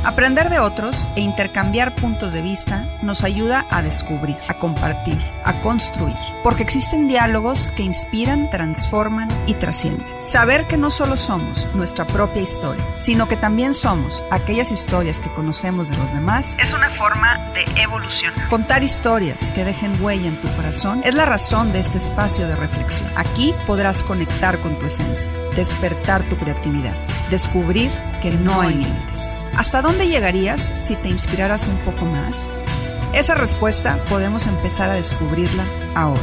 Aprender de otros e intercambiar puntos de vista nos ayuda a descubrir, a compartir, a construir, porque existen diálogos que inspiran, transforman y trascienden. Saber que no solo somos nuestra propia historia, sino que también somos aquellas historias que conocemos de los demás, es una forma de evolución. Contar historias que dejen huella en tu corazón es la razón de este espacio de reflexión. Aquí podrás conectar con tu esencia, despertar tu creatividad, descubrir que no hay límites. ¿Hasta dónde llegarías si te inspiraras un poco más? Esa respuesta podemos empezar a descubrirla ahora.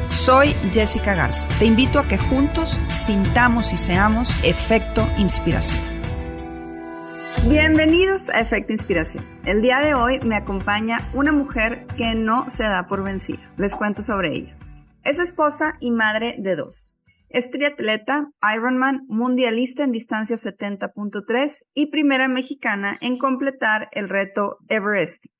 Soy Jessica Garza. Te invito a que juntos sintamos y seamos Efecto Inspiración. Bienvenidos a Efecto Inspiración. El día de hoy me acompaña una mujer que no se da por vencida. Les cuento sobre ella. Es esposa y madre de 2. Es triatleta, Ironman, mundialista en distancia 70.3 y primera mexicana en completar el reto Everesting.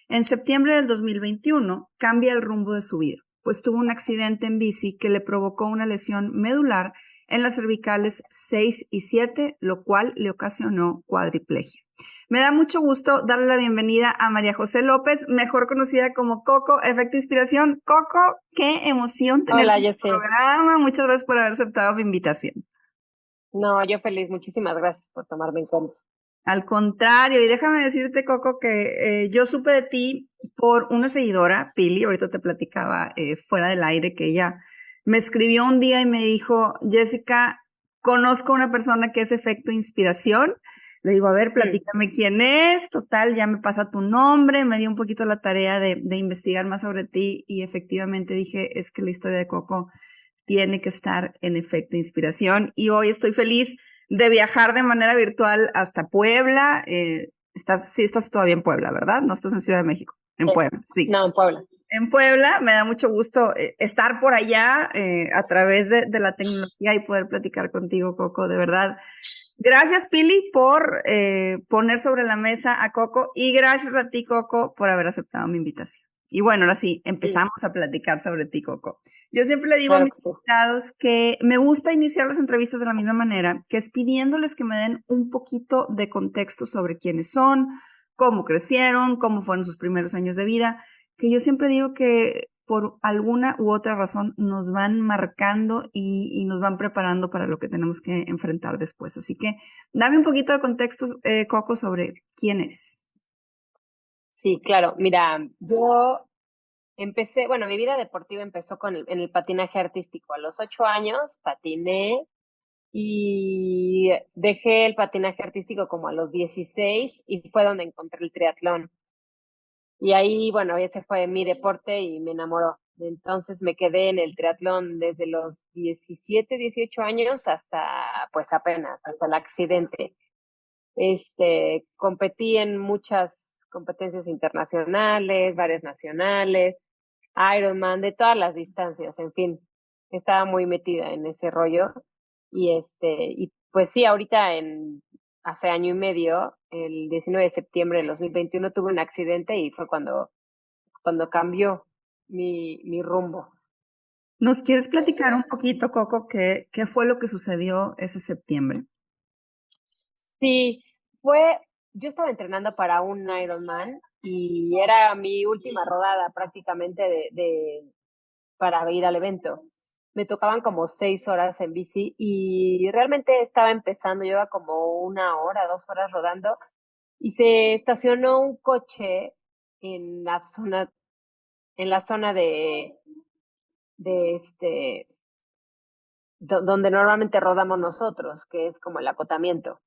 En septiembre del 2021 cambia el rumbo de su vida, pues tuvo un accidente en bici que le provocó una lesión medular en las cervicales 6 y 7, lo cual le ocasionó cuadriplegia. Me da mucho gusto darle la bienvenida a María José López, mejor conocida como Coco, Efecto Inspiración. Coco, qué emoción tenerte en el programa. Muchas gracias por haber aceptado mi invitación. No, yo feliz. Muchísimas gracias por tomarme en cuenta. Al contrario, y déjame decirte, Coco, que yo supe de ti por una seguidora, Pili, ahorita te platicaba fuera del aire, que ella me escribió un día y me dijo, Jessica, conozco a una persona que es Efecto Inspiración. Le digo, a ver, platícame quién es. Total, ya me pasa tu nombre. Me dio un poquito la tarea de investigar más sobre ti y efectivamente dije, es que la historia de Coco tiene que estar en Efecto Inspiración. Y hoy estoy feliz de viajar de manera virtual hasta Puebla. Sí estás todavía en Puebla, ¿verdad? No estás en Ciudad de México. En Puebla, sí. No, en Puebla. En Puebla, me da mucho gusto estar por allá a través de la tecnología y poder platicar contigo, Coco, de verdad. Gracias, Pili, por poner sobre la mesa a Coco y gracias a ti, Coco, por haber aceptado mi invitación. Y bueno, ahora sí, empezamos a platicar sobre ti, Coco. Yo siempre le digo a mis invitados que me gusta iniciar las entrevistas de la misma manera, que es pidiéndoles que me den un poquito de contexto sobre quiénes son, cómo crecieron, cómo fueron sus primeros años de vida, que yo siempre digo que por alguna u otra razón nos van marcando y nos van preparando para lo que tenemos que enfrentar después. Así que dame un poquito de contexto, Coco, sobre quién eres. Sí, claro. Mira, yo empecé, bueno, mi vida deportiva empezó en el patinaje artístico. A los 8 años patiné y dejé el patinaje artístico como a los 16 y fue donde encontré el triatlón. Y ahí, bueno, ese fue mi deporte y me enamoró. Entonces me quedé en el triatlón desde los 17, 18 años hasta, pues apenas, hasta el accidente. Competí en muchas competencias internacionales, varias nacionales, Ironman, de todas las distancias, en fin, estaba muy metida en ese rollo. Y pues sí, ahorita hace año y medio, el 19 de septiembre del 2021, tuve un accidente y fue cuando cambió mi rumbo. ¿Nos quieres platicar un poquito, Coco, qué fue lo que sucedió ese septiembre? Sí, yo estaba entrenando para un Ironman y era mi última rodada prácticamente para ir al evento. Me tocaban como 6 horas en bici y realmente estaba empezando, lleva como 1 hora, 2 horas rodando y se estacionó un coche en la zona de donde normalmente rodamos nosotros, que es como el acotamiento.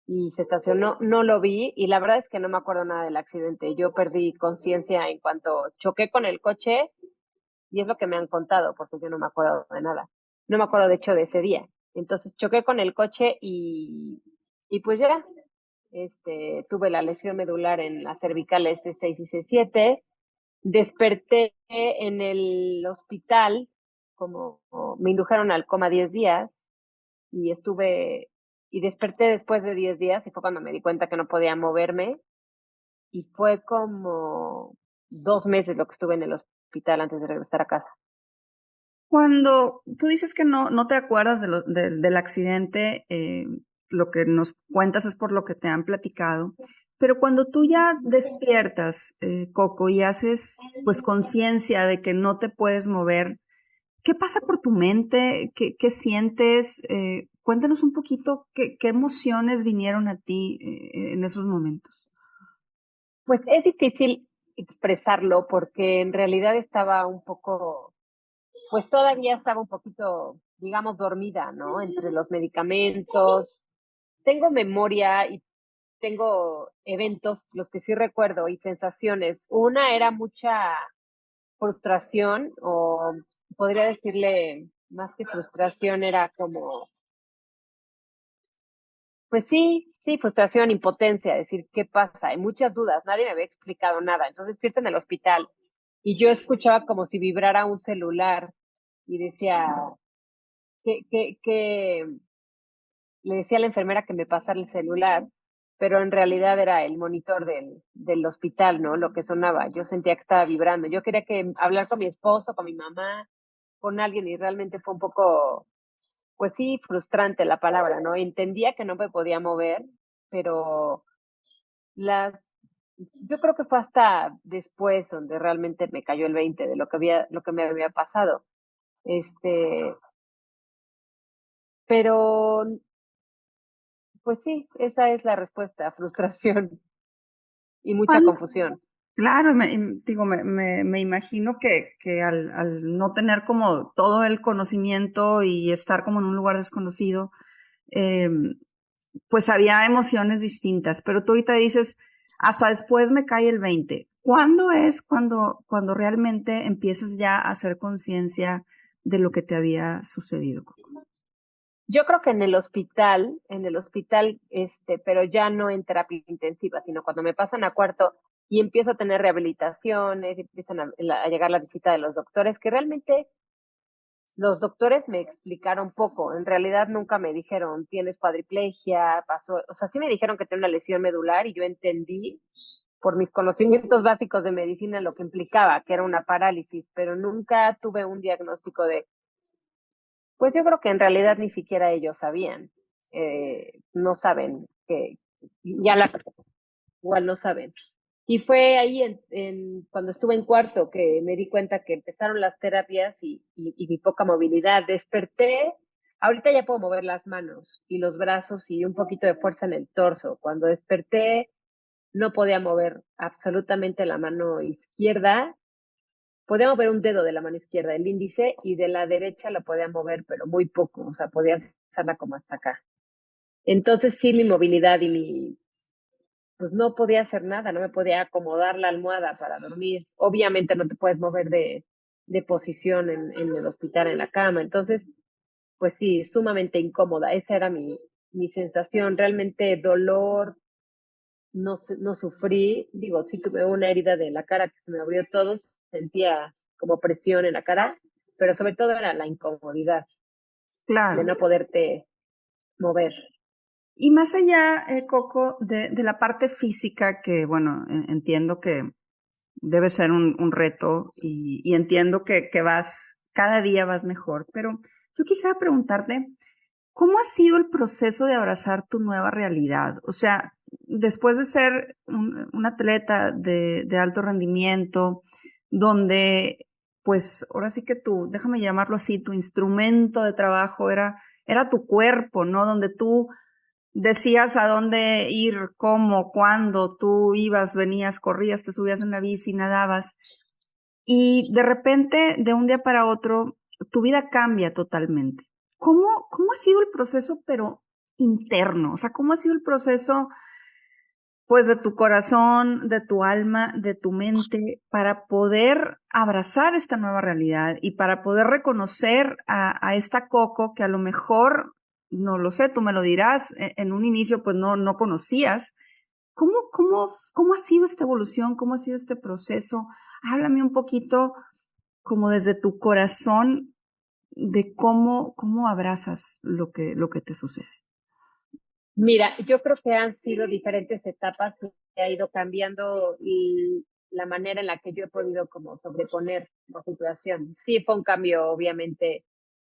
Y se estacionó, no lo vi y la verdad es que no me acuerdo nada del accidente. Yo perdí conciencia en cuanto choqué con el coche y es lo que me han contado porque yo no me acuerdo de nada. No me acuerdo de hecho de ese día. Entonces choqué con el coche y pues ya, tuve la lesión medular en las cervicales C6 y C7. Desperté en el hospital, como me indujeron al coma 10 días y desperté después de 10 días y fue cuando me di cuenta que no podía moverme y fue como 2 meses lo que estuve en el hospital antes de regresar a casa. Cuando tú dices que no te acuerdas del accidente, lo que nos cuentas es por lo que te han platicado, Pero cuando tú ya despiertas, Coco, y haces pues conciencia de que no te puedes mover, ¿qué pasa por tu mente? ¿Qué sientes? Cuéntanos un poquito qué emociones vinieron a ti en esos momentos. Pues es difícil expresarlo porque en realidad estaba un poco, pues todavía estaba un poquito, digamos, dormida, ¿no? Entre los medicamentos. Tengo memoria y tengo eventos, los que sí recuerdo, y sensaciones. Una era mucha frustración, o podría decirle más que frustración, era como, pues sí, sí, frustración, impotencia, decir, ¿qué pasa? Hay muchas dudas, nadie me había explicado nada. Entonces despierto en el hospital y yo escuchaba como si vibrara un celular y decía, que le decía a la enfermera que me pasara el celular, pero en realidad era el monitor del hospital, ¿no? Lo que sonaba. Yo sentía que estaba vibrando. Yo quería hablar con mi esposo, con mi mamá, con alguien, y realmente fue un poco, pues sí, frustrante la palabra, ¿no? Entendía que no me podía mover, pero las yo creo que fue hasta después donde realmente me cayó el 20 de lo que me había pasado. Este, pero pues sí, esa es la respuesta, frustración y mucha ¿Cuándo? confusión. Claro, digo, me imagino que al no tener como todo el conocimiento y estar como en un lugar desconocido, eh, pues había emociones distintas, pero tú ahorita dices, hasta después me cae el 20. ¿Cuándo es cuando realmente empiezas ya a hacer conciencia de lo que te había sucedido? Yo creo que en el hospital, pero ya no en terapia intensiva, sino cuando me pasan a cuarto y empiezo a tener rehabilitaciones, y empiezan a llegar la visita de los doctores, que realmente los doctores me explicaron poco. En realidad nunca me dijeron, tienes cuadriplegia, pasó, o sea, sí me dijeron que tenía una lesión medular y yo entendí por mis conocimientos básicos de medicina lo que implicaba, que era una parálisis, pero nunca tuve un diagnóstico de, pues yo creo que en realidad ni siquiera ellos sabían. No saben que, ya la, igual no saben. Y fue ahí cuando estuve en cuarto que me di cuenta que empezaron las terapias y mi poca movilidad. Desperté, ahorita ya puedo mover las manos y los brazos y un poquito de fuerza en el torso. Cuando desperté no podía mover absolutamente la mano izquierda. Podía mover un dedo de la mano izquierda, el índice, y de la derecha lo podía mover, pero muy poco, o sea, podía hacerla como hasta acá. Entonces sí, mi movilidad pues no podía hacer nada, no me podía acomodar la almohada para dormir. Obviamente no te puedes mover de posición en el hospital, en la cama. Entonces, pues sí, sumamente incómoda. Esa era mi sensación. Realmente dolor, no sufrí. Digo, sí tuve una herida de la cara que se me abrió todo, sentía como presión en la cara, pero sobre todo era la incomodidad de Claro. no poderte mover. Y más allá, Coco, de la parte física, que bueno, entiendo que debe ser un reto y entiendo que cada día vas mejor, pero yo quisiera preguntarte, ¿cómo ha sido el proceso de abrazar tu nueva realidad? O sea, después de ser un atleta de alto rendimiento, donde, pues, ahora sí que déjame llamarlo así, tu instrumento de trabajo era tu cuerpo, ¿no? Donde tú decías a dónde ir, cómo, cuándo, tú ibas, venías, corrías, te subías en la bici, nadabas. Y de repente, de un día para otro, tu vida cambia totalmente. ¿Cómo ha sido el proceso, pero interno? O sea, ¿cómo ha sido el proceso, pues, de tu corazón, de tu alma, de tu mente, para poder abrazar esta nueva realidad y para poder reconocer a esta Coco que a lo mejor, no lo sé, tú me lo dirás, en un inicio, pues, no conocías? ¿Cómo ha sido esta evolución? ¿Cómo ha sido este proceso? Háblame un poquito como desde tu corazón de cómo abrazas lo que te sucede. Mira, yo creo que han sido diferentes etapas que ha ido cambiando la manera en la que yo he podido como sobreponer la situación. Sí, fue un cambio, obviamente,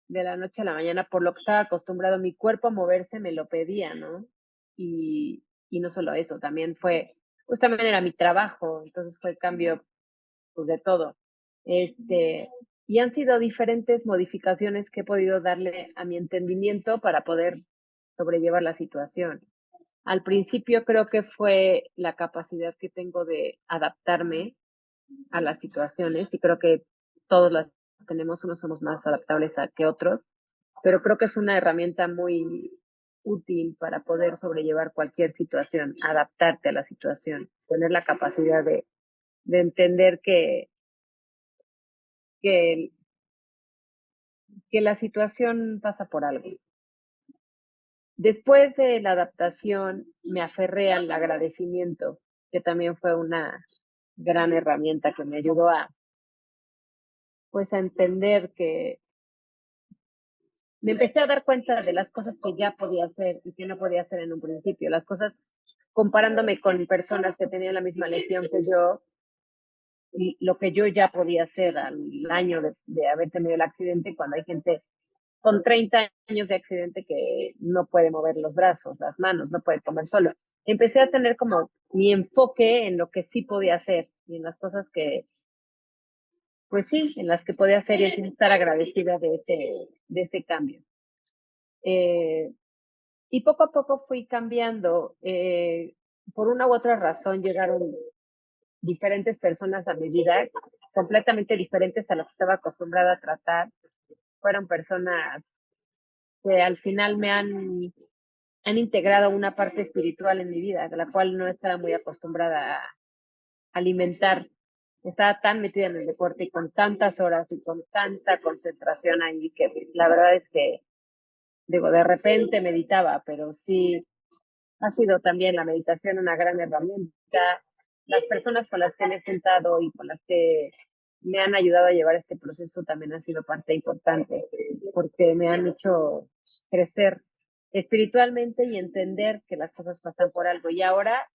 de la noche a la mañana, por lo que estaba acostumbrado mi cuerpo a moverse, me lo pedía, ¿no? Y no solo eso, también fue pues también era mi trabajo, entonces fue el cambio pues de todo. Y han sido diferentes modificaciones que he podido darle a mi entendimiento para poder sobrellevar la situación. Al principio creo que fue la capacidad que tengo de adaptarme a las situaciones y creo que todos las tenemos, unos somos más adaptables que otros, pero creo que es una herramienta muy útil para poder sobrellevar cualquier situación, adaptarte a la situación, tener la capacidad de entender que, que la situación pasa por algo. Después de la adaptación, me aferré al agradecimiento, que también fue una gran herramienta que me ayudó pues, a entender que me empecé a dar cuenta de las cosas que ya podía hacer y que no podía hacer en un principio. Las cosas comparándome con personas que tenían la misma legión que yo y lo que yo ya podía hacer al año de haber tenido el accidente, cuando hay gente con 30 años de accidente que no puede mover los brazos, las manos, no puede comer solo. Empecé a tener como mi enfoque en lo que sí podía hacer y en las cosas que, pues sí, en las que podía hacer y estar agradecida de ese cambio. Y poco a poco fui cambiando. Por una u otra razón llegaron diferentes personas a mi vida, completamente diferentes a las que estaba acostumbrada a tratar. Fueron personas que al final han integrado una parte espiritual en mi vida, de la cual no estaba muy acostumbrada a alimentar. Estaba tan metida en el deporte y con tantas horas y con tanta concentración ahí que la verdad es que, digo, de repente meditaba, pero sí ha sido también la meditación una gran herramienta. Las personas con las que me he juntado y con las que me han ayudado a llevar este proceso también han sido parte importante, porque me han hecho crecer espiritualmente y entender que las cosas pasan por algo. Y ahora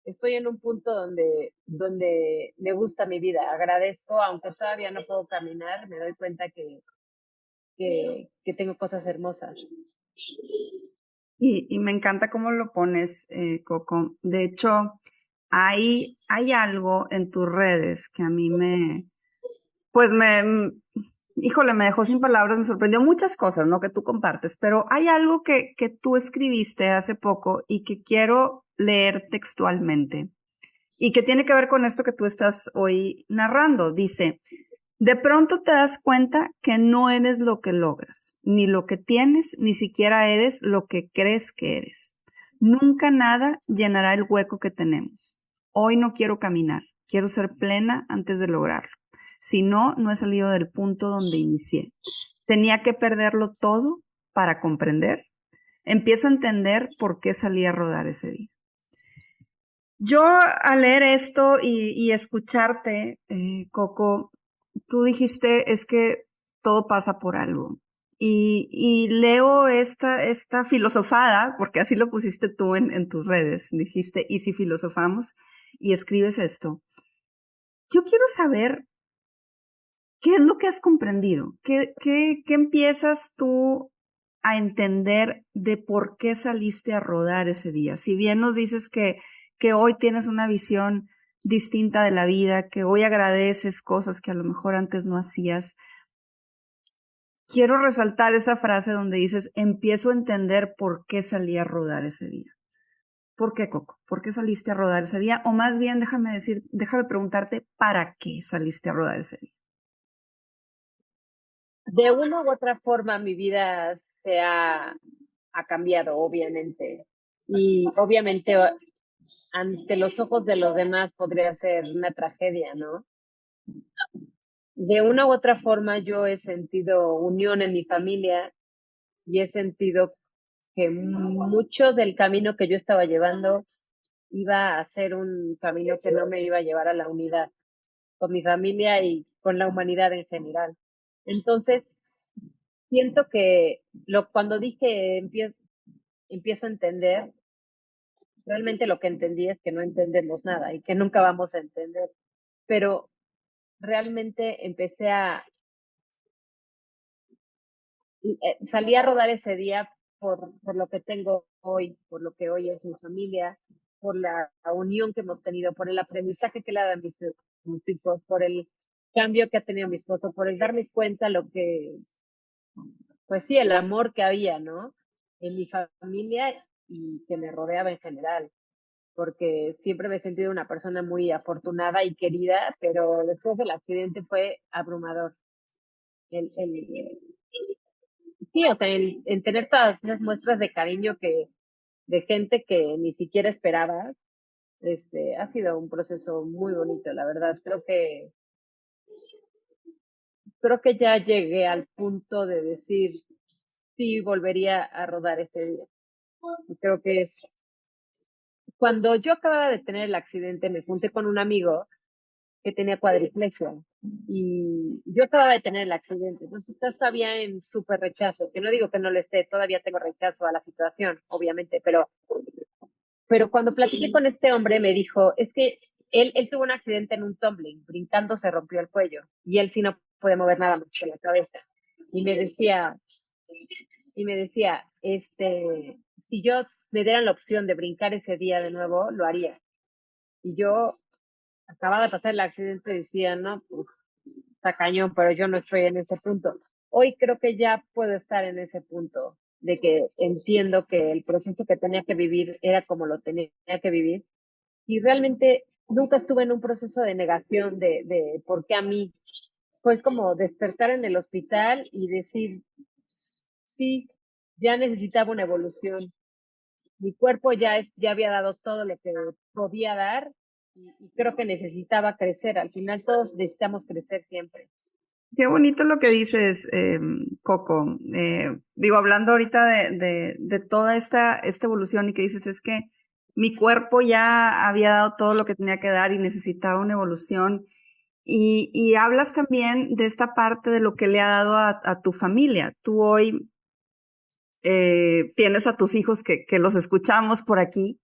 estoy en un punto donde me gusta mi vida, agradezco, aunque todavía no puedo caminar, me doy cuenta que tengo cosas hermosas. Y me encanta cómo lo pones, Coco. De hecho, hay algo en tus redes que a mí pues híjole, me dejó sin palabras, me sorprendió muchas cosas, ¿no? Que tú compartes, pero hay algo que tú escribiste hace poco y que quiero leer textualmente y que tiene que ver con esto que tú estás hoy narrando. Dice, de pronto te das cuenta que no eres lo que logras, ni lo que tienes, ni siquiera eres lo que crees que eres. Nunca nada llenará el hueco que tenemos. Hoy no quiero caminar, quiero ser plena antes de lograrlo. Si no, no he salido del punto donde inicié. Tenía que perderlo todo para comprender. Empiezo a entender por qué salí a rodar ese día. Yo al leer esto y escucharte, Coco, tú dijiste es que todo pasa por algo. Y leo esta filosofada, porque así lo pusiste tú en tus redes, dijiste, ¿y si filosofamos? Y escribes esto. Yo quiero saber qué es lo que has comprendido, qué empiezas tú a entender de por qué saliste a rodar ese día. Si bien nos dices que hoy tienes una visión distinta de la vida, que hoy agradeces cosas que a lo mejor antes no hacías, quiero resaltar esa frase donde dices, empiezo a entender por qué salí a rodar ese día. ¿Por qué, Coco? ¿Por qué saliste a rodar ese día? O más bien, déjame preguntarte, ¿para qué saliste a rodar ese día? De una u otra forma mi vida ha cambiado, obviamente. Y obviamente ante los ojos de los demás podría ser una tragedia, ¿no? De una u otra forma yo he sentido unión en mi familia y he sentido que mucho del camino que yo estaba llevando iba a ser un camino que no me iba a llevar a la unidad con mi familia y con la humanidad en general. Entonces, siento que cuando dije empiezo a entender, realmente lo que entendí es que no entendemos nada y que nunca vamos a entender, pero realmente salí a rodar ese día por lo que tengo hoy, por lo que hoy es mi familia, por la unión que hemos tenido, por el aprendizaje que le ha dado a mis hijos, por el cambio que ha tenido mi esposo, por el darme cuenta lo que, pues sí, el amor que había, ¿no? En mi familia y que me rodeaba en general, porque siempre me he sentido una persona muy afortunada y querida, pero después del accidente fue abrumador. El, sí, o sea, el tener todas esas muestras de cariño de gente que ni siquiera esperaba, ha sido un proceso muy bonito, la verdad. Creo que ya llegué al punto de decir sí volvería a rodar ese día. Y creo que es cuando yo acababa de tener el accidente, me junté con un amigo que tenía cuadriplexia y yo acababa de tener el accidente, entonces está todavía en súper rechazo, que no digo que no lo esté, todavía tengo rechazo a la situación, obviamente, pero cuando platiqué con este hombre me dijo, es que él tuvo un accidente en un tumbling, brincando se rompió el cuello y él sí no puede mover nada más que la cabeza. Y me decía, si yo me dieran la opción de brincar ese día de nuevo, lo haría. Y yo acababa de pasar el accidente y decía, no, pues, está cañón, pero yo no estoy en ese punto. Hoy creo que ya puedo estar en ese punto de que entiendo que el proceso que tenía que vivir era como lo tenía que vivir y realmente nunca estuve en un proceso de negación de por qué a mí. Fue como despertar en el hospital y decir, sí, ya necesitaba una evolución. Mi cuerpo ya había dado todo lo que podía dar y creo que necesitaba crecer. Al final todos necesitamos crecer siempre. Qué bonito lo que dices, Coco. Digo, hablando ahorita de toda esta evolución y que dices, es que mi cuerpo ya había dado todo lo que tenía que dar y necesitaba una evolución. Y hablas también de esta parte de lo que le ha dado a tu familia. Tú hoy tienes a tus hijos que los escuchamos por aquí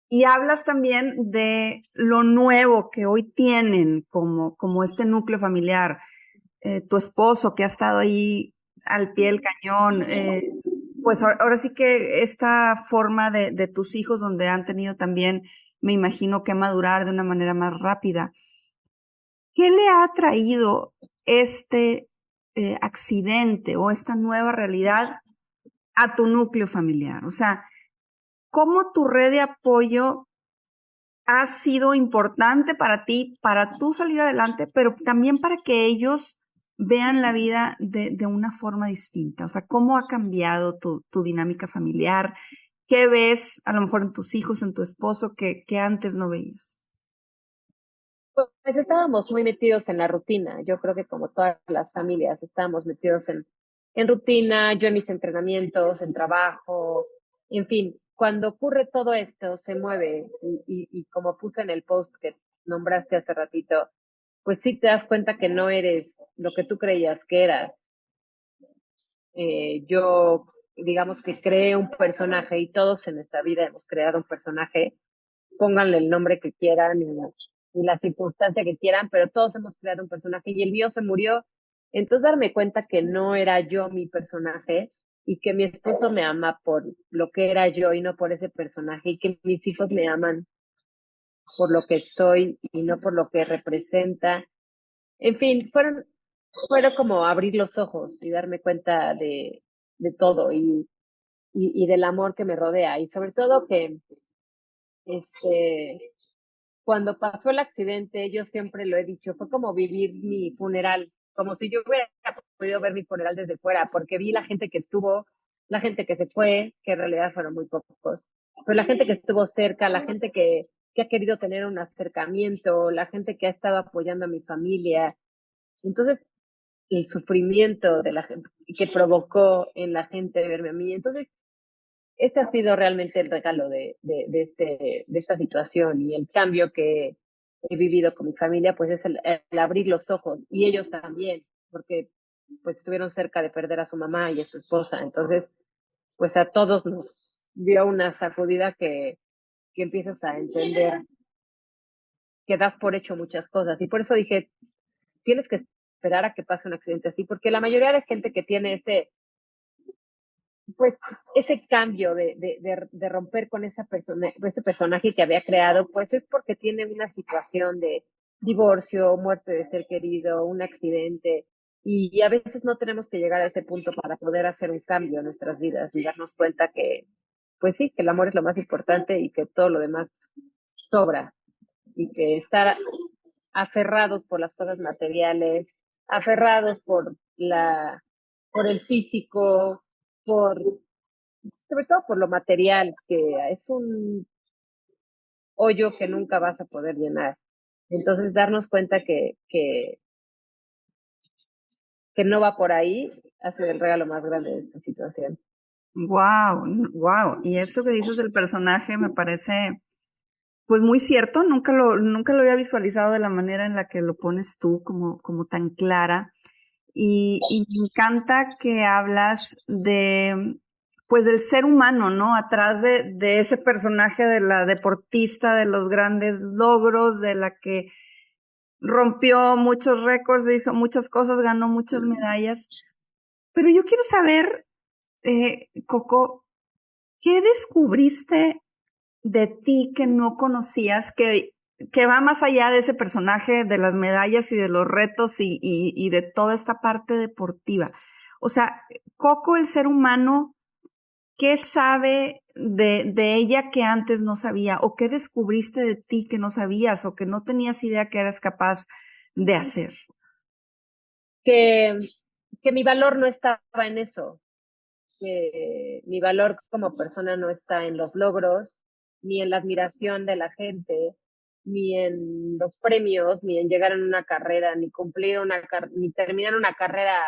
y hablas también de lo nuevo que hoy tienen como este núcleo familiar. Tu esposo que ha estado ahí al pie del cañón, pues ahora sí que esta forma de tus hijos donde han tenido también, me imagino que madurar de una manera más rápida. ¿Qué le ha traído este accidente o esta nueva realidad a tu núcleo familiar? O sea, ¿cómo tu red de apoyo ha sido importante para ti, para tú salir adelante, pero también para que ellos vean la vida de una forma distinta? O sea, ¿cómo ha cambiado tu dinámica familiar? ¿Qué ves a lo mejor en tus hijos, en tu esposo, que antes no veías? Pues estábamos muy metidos en la rutina. Yo creo que como todas las familias estábamos metidos en rutina, yo en mis entrenamientos, en trabajo, en fin, cuando ocurre todo esto, se mueve y como puse en el post que nombraste hace ratito, pues sí te das cuenta que no eres lo que tú creías que eras. Yo, digamos que creé un personaje y todos en nuestra vida hemos creado un personaje, pónganle el nombre que quieran y la circunstancia que quieran, pero todos hemos creado un personaje y el mío se murió. Entonces darme cuenta que no era yo mi personaje y que mi esposo me ama por lo que era yo y no por ese personaje y que mis hijos me aman por lo que soy y no por lo que representa. En fin, fueron como abrir los ojos y darme cuenta de todo y del amor que me rodea y sobre todo que este cuando pasó el accidente, yo siempre lo he dicho, fue como vivir mi funeral, como si yo hubiera podido ver mi funeral desde fuera, porque vi la gente que estuvo, la gente que se fue, que en realidad fueron muy pocos, pero la gente que estuvo cerca, la gente que ha querido tener un acercamiento, la gente que ha estado apoyando a mi familia. Entonces, el sufrimiento de la gente que provocó en la gente verme a mí. Entonces, este ha sido realmente el regalo de esta situación y el cambio que he vivido con mi familia, pues es el abrir los ojos y ellos también, porque pues estuvieron cerca de perder a su mamá y a su esposa. Entonces, pues a todos nos dio una sacudida que empiezas a entender que das por hecho muchas cosas. Y por eso dije, tienes que esperar a que pase un accidente así, porque la mayoría de gente que tiene pues ese cambio de romper con ese personaje que había creado, pues es porque tiene una situación de divorcio, muerte de ser querido, un accidente, y a veces no tenemos que llegar a ese punto para poder hacer un cambio en nuestras vidas y darnos cuenta que, pues sí, que el amor es lo más importante y que todo lo demás sobra, y que estar aferrados por las cosas materiales, aferrados por el físico, por sobre todo por lo material, que es un hoyo que nunca vas a poder llenar. Entonces, darnos cuenta que no va por ahí, hace el regalo más grande de esta situación. Wow, wow. Y eso que dices del personaje me parece, pues muy cierto. Nunca lo había visualizado de la manera en la que lo pones tú, como tan clara. Y me encanta que hablas de, pues del ser humano, ¿no? Atrás de ese personaje de la deportista, de los grandes logros, de la que rompió muchos récords, hizo muchas cosas, ganó muchas medallas. Pero yo quiero saber, Coco, ¿qué descubriste de ti que no conocías, que va más allá de ese personaje, de las medallas y de los retos y de toda esta parte deportiva? O sea, Coco, el ser humano, ¿qué sabe de ella que antes no sabía? ¿O qué descubriste de ti que no sabías o que no tenías idea que eras capaz de hacer? Que, que mi valor no estaba en eso, que mi valor como persona no está en los logros, ni en la admiración de la gente, ni en los premios, ni en llegar en una carrera, ni ni terminar una carrera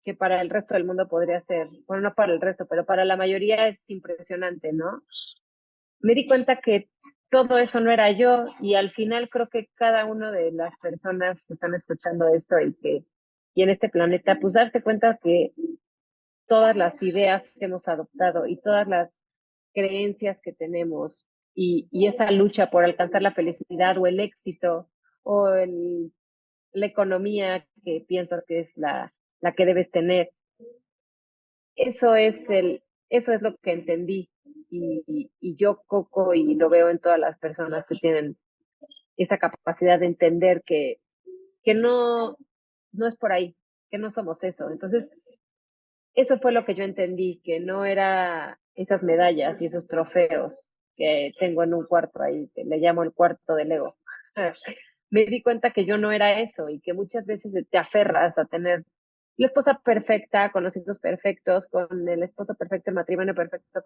que para el resto del mundo podría ser, bueno, no para el resto, pero para la mayoría es impresionante, ¿no? Me di cuenta que todo eso no era yo, y al final creo que cada una de las personas que están escuchando esto y en este planeta, pues darte cuenta que todas las ideas que hemos adoptado y todas las creencias que tenemos, y esta lucha por alcanzar la felicidad o el éxito o la economía que piensas que es la que debes tener, eso es eso es lo que entendí, y yo, Coco, y lo veo en todas las personas que tienen esa capacidad de entender que no es por ahí, que no somos eso. Entonces, eso fue lo que yo entendí, que no era esas medallas y esos trofeos que tengo en un cuarto ahí, que le llamo el cuarto del ego. Me di cuenta que yo no era eso, y que muchas veces te aferras a tener la esposa perfecta, con los hijos perfectos, con el esposo perfecto, el matrimonio perfecto,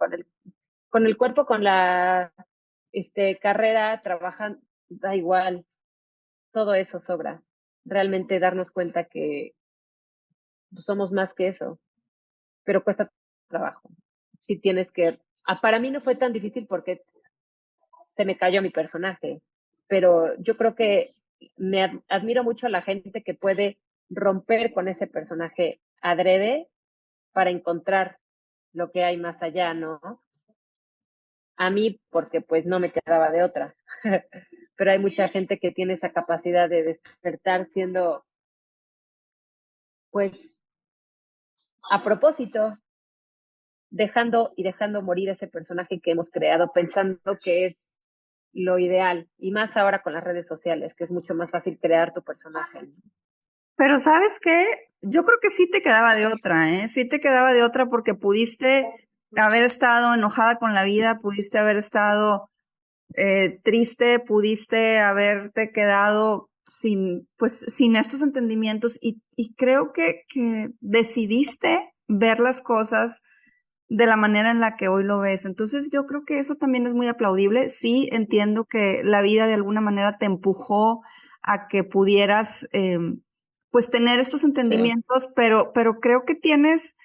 con el cuerpo, con la carrera, trabajan, da igual, todo eso sobra. Realmente darnos cuenta que somos más que eso, pero cuesta trabajo. Si tienes que... para mí no fue tan difícil porque se me cayó mi personaje, pero yo creo que admiro mucho a la gente que puede romper con ese personaje adrede para encontrar lo que hay más allá, ¿no? A mí, porque pues no me quedaba de otra. Pero hay mucha gente que tiene esa capacidad de despertar siendo, pues, a propósito, dejando morir ese personaje que hemos creado, pensando que es lo ideal, y más ahora con las redes sociales, que es mucho más fácil crear tu personaje. Pero ¿sabes qué? Yo creo que sí te quedaba de otra, ¿eh? Sí te quedaba de otra porque pudiste haber estado enojada con la vida, pudiste haber estado triste, pudiste haberte quedado sin estos entendimientos y creo que decidiste ver las cosas de la manera en la que hoy lo ves. Entonces yo creo que eso también es muy aplaudible. Sí, entiendo que la vida de alguna manera te empujó a que pudieras pues tener estos Sí. entendimientos, pero creo que tienes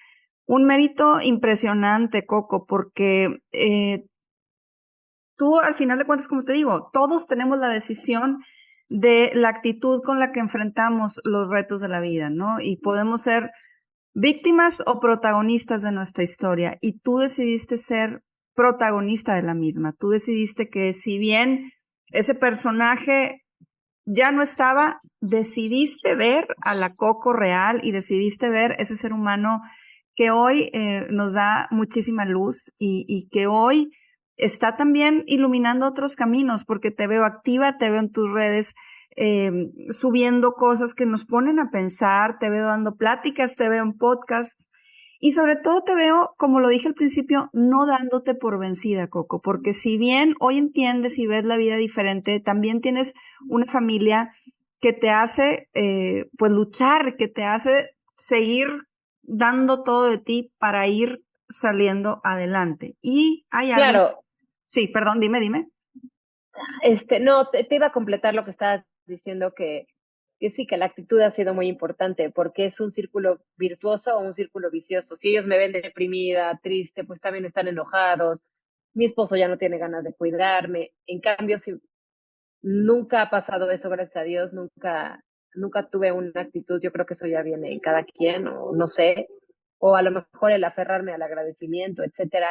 un mérito impresionante, Coco, porque tú al final de cuentas, como te digo, todos tenemos la decisión de la actitud con la que enfrentamos los retos de la vida, ¿no? Y podemos ser víctimas o protagonistas de nuestra historia. Y tú decidiste ser protagonista de la misma. Tú decidiste que si bien ese personaje ya no estaba, decidiste ver a la Coco real y decidiste ver ese ser humano que hoy nos da muchísima luz y que hoy está también iluminando otros caminos, porque te veo activa, te veo en tus redes subiendo cosas que nos ponen a pensar, te veo dando pláticas, te veo en podcasts y sobre todo te veo, como lo dije al principio, no dándote por vencida, Coco, porque si bien hoy entiendes y ves la vida diferente, también tienes una familia que te hace pues luchar, que te hace seguir dando todo de ti para ir saliendo adelante. Y hay algo. Claro, Sí, perdón, dime. no, te iba a completar lo que estabas diciendo que sí, que la actitud ha sido muy importante porque es un círculo virtuoso o un círculo vicioso. Si ellos me ven deprimida, triste, pues también están enojados. Mi esposo ya no tiene ganas de cuidarme. En cambio, si nunca ha pasado eso, gracias a Dios, nunca tuve una actitud, yo creo que eso ya viene en cada quien, o no sé, o a lo mejor el aferrarme al agradecimiento, etcétera.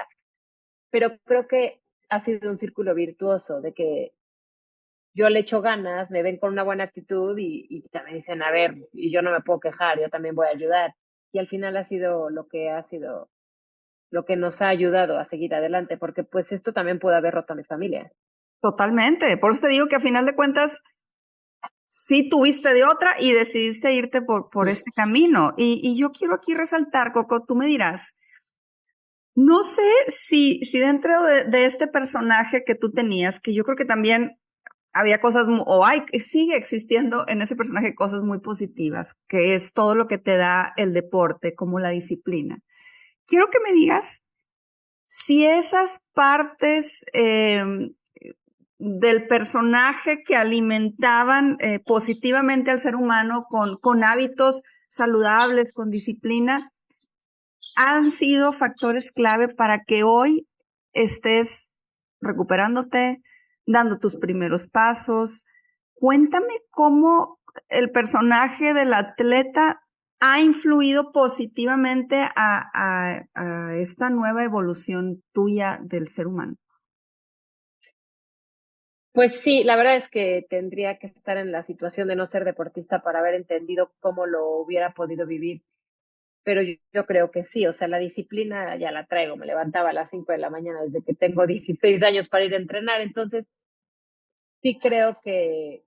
Pero creo que ha sido un círculo virtuoso de que yo le echo ganas, me ven con una buena actitud y también dicen, a ver, y yo no me puedo quejar, yo también voy a ayudar. Y al final ha sido lo que nos ha ayudado a seguir adelante, porque pues esto también puede haber roto a mi familia. Totalmente. Por eso te digo que a final de cuentas, sí tuviste de otra y decidiste irte por este camino. Y yo quiero aquí resaltar, Coco, tú me dirás, no sé si dentro de este personaje que tú tenías, que yo creo que también había cosas, o hay, sigue existiendo en ese personaje cosas muy positivas, que es todo lo que te da el deporte, como la disciplina. Quiero que me digas si esas partes del personaje que alimentaban positivamente al ser humano con hábitos saludables, con disciplina, han sido factores clave para que hoy estés recuperándote, dando tus primeros pasos. Cuéntame cómo el personaje del atleta ha influido positivamente a esta nueva evolución tuya del ser humano. Pues sí, la verdad es que tendría que estar en la situación de no ser deportista para haber entendido cómo lo hubiera podido vivir, pero yo creo que sí, o sea, la disciplina ya la traigo, me levantaba a las 5 de la mañana desde que tengo 16 años para ir a entrenar, entonces sí creo que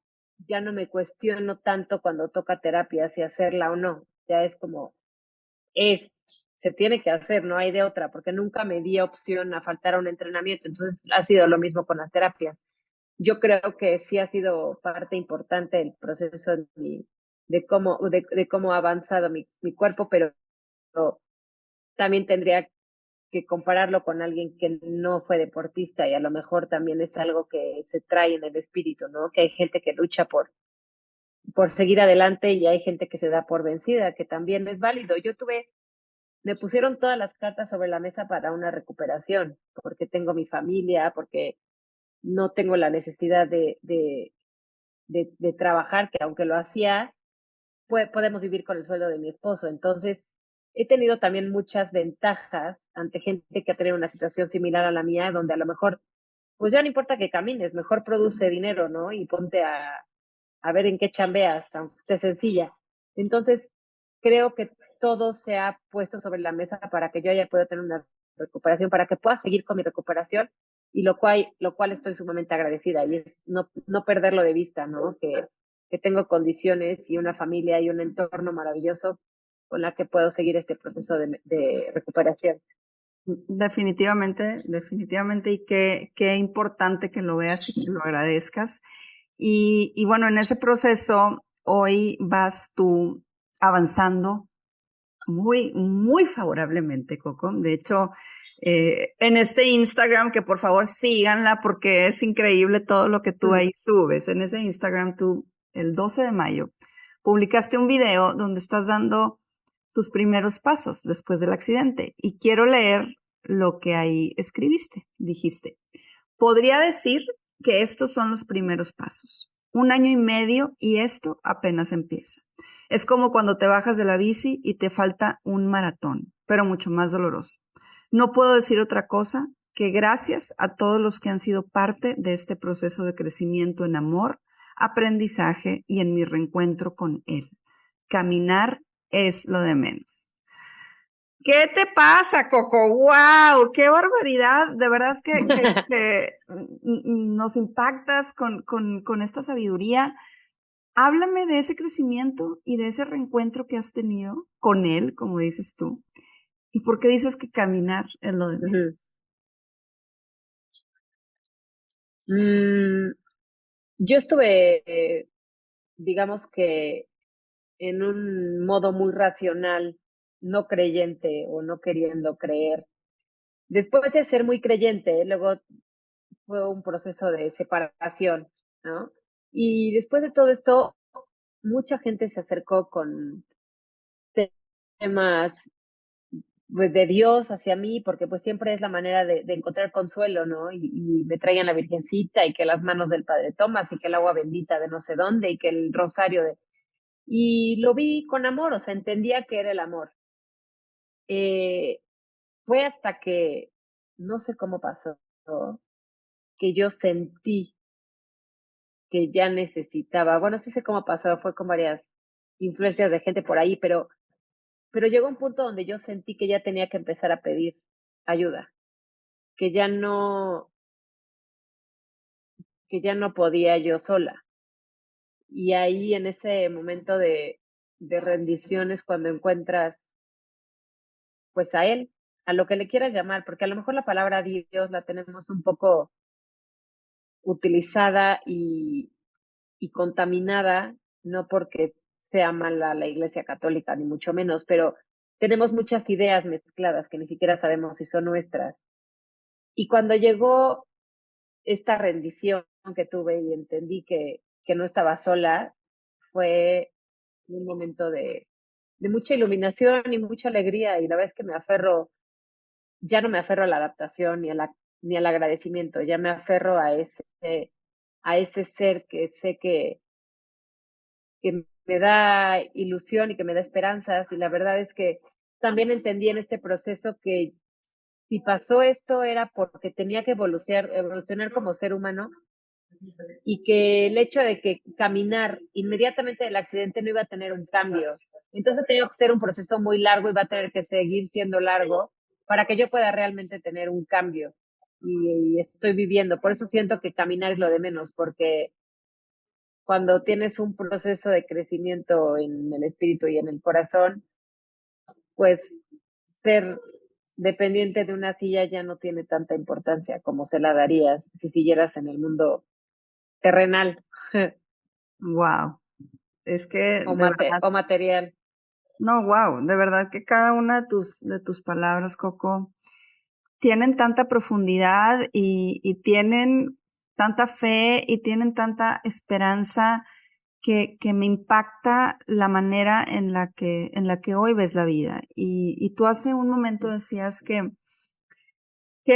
ya no me cuestiono tanto cuando toca terapia si hacerla o no, ya es como es, se tiene que hacer, no hay de otra, porque nunca me di opción a faltar a un entrenamiento, entonces ha sido lo mismo con las terapias. Yo creo que sí ha sido parte importante del proceso de cómo ha avanzado mi cuerpo, pero también tendría que compararlo con alguien que no fue deportista y a lo mejor también es algo que se trae en el espíritu, ¿no? Que hay gente que lucha por seguir adelante y hay gente que se da por vencida, que también es válido. Me pusieron todas las cartas sobre la mesa para una recuperación, porque tengo mi familia, porque no tengo la necesidad de trabajar, que aunque lo hacía, podemos vivir con el sueldo de mi esposo. Entonces, he tenido también muchas ventajas ante gente que ha tenido una situación similar a la mía, donde a lo mejor, pues ya no importa que camines, mejor produce dinero, ¿no? Y ponte a ver en qué chambeas, aunque esté sencilla. Entonces, creo que todo se ha puesto sobre la mesa para que yo haya podido tener una recuperación, para que pueda seguir con mi recuperación, y lo cual estoy sumamente agradecida, y es no perderlo de vista, ¿no? Que tengo condiciones y una familia y un entorno maravilloso con la que puedo seguir este proceso de recuperación. Definitivamente, y qué importante que lo veas y que lo agradezcas. Y bueno, en ese proceso, hoy vas tú avanzando muy favorablemente, Coco. De hecho, en este Instagram, que por favor síganla porque es increíble todo lo que tú ahí subes. En ese Instagram, tú, el 12 de mayo, publicaste un video donde estás dando tus primeros pasos después del accidente. Y quiero leer lo que ahí escribiste. Dijiste, podría decir que estos son los primeros pasos. 1 año y medio y esto apenas empieza. Es como cuando te bajas de la bici y te falta un maratón, pero mucho más doloroso. No puedo decir otra cosa que gracias a todos los que han sido parte de este proceso de crecimiento en amor, aprendizaje y en mi reencuentro con él. Caminar es lo de menos. ¿Qué te pasa, Coco? ¡Wow! ¡Qué barbaridad! De verdad es que nos impactas con esta sabiduría. Háblame de ese crecimiento y de ese reencuentro que has tenido con él, como dices tú. ¿Y por qué dices que caminar es lo de Ujú. menos? Mm, yo estuve, digamos que en un modo muy racional, no creyente o no queriendo creer. Después de ser muy creyente, luego fue un proceso de separación, ¿no? Y después de todo esto, mucha gente se acercó con temas pues, de Dios hacia mí, porque pues siempre es la manera de encontrar consuelo, ¿no? Y me traían la Virgencita y que las manos del Padre Tomás y que el agua bendita de no sé dónde y que el rosario de... Y lo vi con amor, o sea, entendía que era el amor. Eh, Fue hasta que, no sé cómo pasó, que yo sentí que ya necesitaba, bueno, sí sé cómo pasó, fue con varias influencias de gente por ahí, pero llegó un punto donde yo sentí que ya tenía que empezar a pedir ayuda, que ya no, que ya no podía yo sola. Y ahí en ese momento de rendición es cuando encuentras pues a él, a lo que le quieras llamar, porque a lo mejor la palabra Dios la tenemos un poco utilizada y contaminada, no porque sea mala la Iglesia Católica, ni mucho menos, pero tenemos muchas ideas mezcladas que ni siquiera sabemos si son nuestras. Y cuando llegó esta rendición que tuve y entendí que no estaba sola, fue un momento de mucha iluminación y mucha alegría. Y la verdad es que me aferro, ya no me aferro a la adaptación ni al agradecimiento, ya me aferro a ese ser que sé que me da ilusión y que me da esperanzas. Y la verdad es que también entendí en este proceso que si pasó esto era porque tenía que evolucionar como ser humano y que el hecho de que caminar inmediatamente del accidente no iba a tener un cambio. Entonces tenía que ser un proceso muy largo y va a tener que seguir siendo largo para que yo pueda realmente tener un cambio. Y estoy viviendo. Por eso siento que caminar es lo de menos, porque cuando tienes un proceso de crecimiento en el espíritu y en el corazón, pues ser dependiente de una silla ya no tiene tanta importancia como se la darías si siguieras en el mundo terrenal Wow. Es que de verdad, o material. no, wow, de verdad que cada una de tus palabras, Coco, tienen tanta profundidad y tienen tanta fe y tienen tanta esperanza que me impacta la manera en la que hoy ves la vida. Y tú hace un momento decías que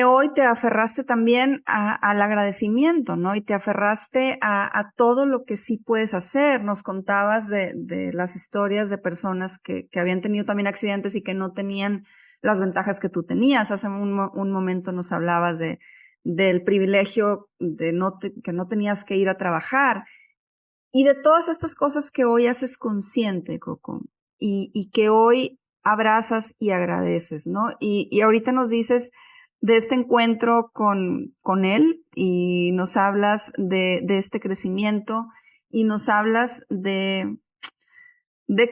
hoy te aferraste también al agradecimiento, ¿no? Y te aferraste a todo lo que sí puedes hacer. Nos contabas de las historias de personas que habían tenido también accidentes y que no tenían las ventajas que tú tenías. Hace un momento nos hablabas del privilegio de que no tenías que ir a trabajar y de todas estas cosas que hoy haces consciente, Coco, y que hoy abrazas y agradeces, ¿no? Y ahorita nos dices de este encuentro con él y nos hablas de este crecimiento y nos hablas de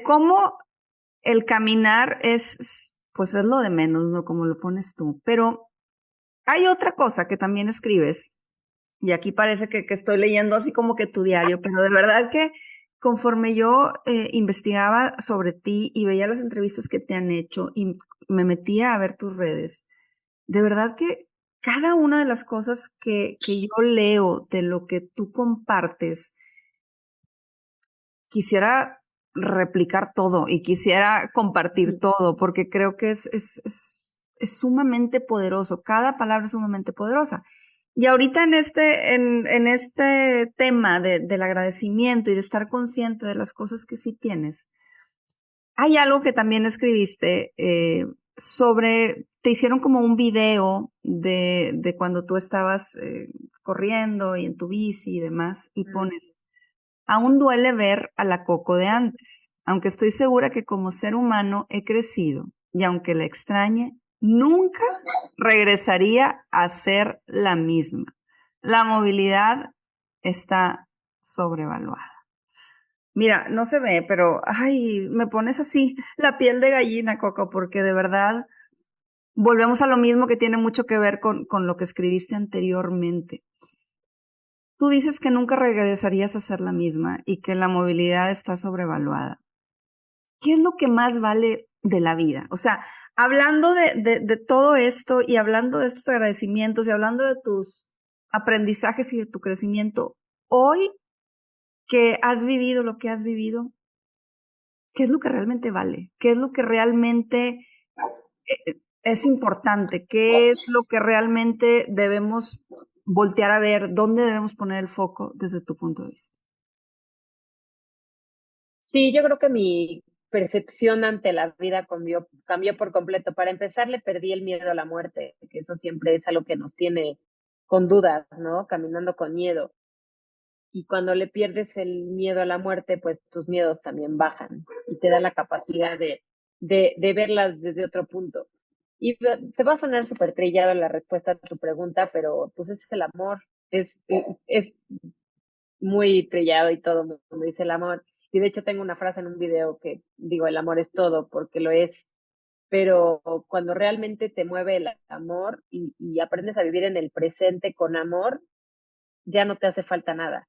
cómo el caminar pues es lo de menos, ¿no? Como lo pones tú. Pero hay otra cosa que también escribes y aquí parece que estoy leyendo así como que tu diario, pero de verdad que conforme yo investigaba sobre ti y veía las entrevistas que te han hecho y me metía a ver tus redes, de verdad que cada una de las cosas que yo leo de lo que tú compartes, quisiera replicar todo y quisiera compartir todo, porque creo que es sumamente poderoso. Cada palabra es sumamente poderosa. Y ahorita en este tema del agradecimiento y de estar consciente de las cosas que sí tienes, hay algo que también escribiste te hicieron como un video de cuando tú estabas corriendo y en tu bici y demás, y pones, aún duele ver a la Coco de antes, aunque estoy segura que como ser humano he crecido y aunque la extrañe, nunca regresaría a ser la misma. La movilidad está sobrevaluada. Mira, no se ve, pero, ay, me pones así la piel de gallina, Coco, porque de verdad volvemos a lo mismo que tiene mucho que ver con lo que escribiste anteriormente. Tú dices que nunca regresarías a ser la misma y que la movilidad está sobrevaluada. ¿Qué es lo que más vale de la vida? O sea, hablando de todo esto y hablando de estos agradecimientos y hablando de tus aprendizajes y de tu crecimiento, hoy que has vivido lo que has vivido, ¿qué es lo que realmente vale? ¿Qué es lo que realmente es importante? ¿Qué es lo que realmente debemos voltear a ver? ¿Dónde debemos poner el foco desde tu punto de vista? Sí, yo creo que mi percepción ante la vida cambió por completo. Para empezar, le perdí el miedo a la muerte, que eso siempre es algo que nos tiene con dudas, ¿no? Caminando con miedo. Y cuando le pierdes el miedo a la muerte, pues tus miedos también bajan y te da la capacidad de verlas desde otro punto. Y te va a sonar súper trillado la respuesta a tu pregunta, pero pues es el amor, es muy trillado y todo el mundo dice el amor. Y de hecho tengo una frase en un video que digo, el amor es todo, porque lo es. Pero cuando realmente te mueve el amor y aprendes a vivir en el presente con amor, ya no te hace falta nada.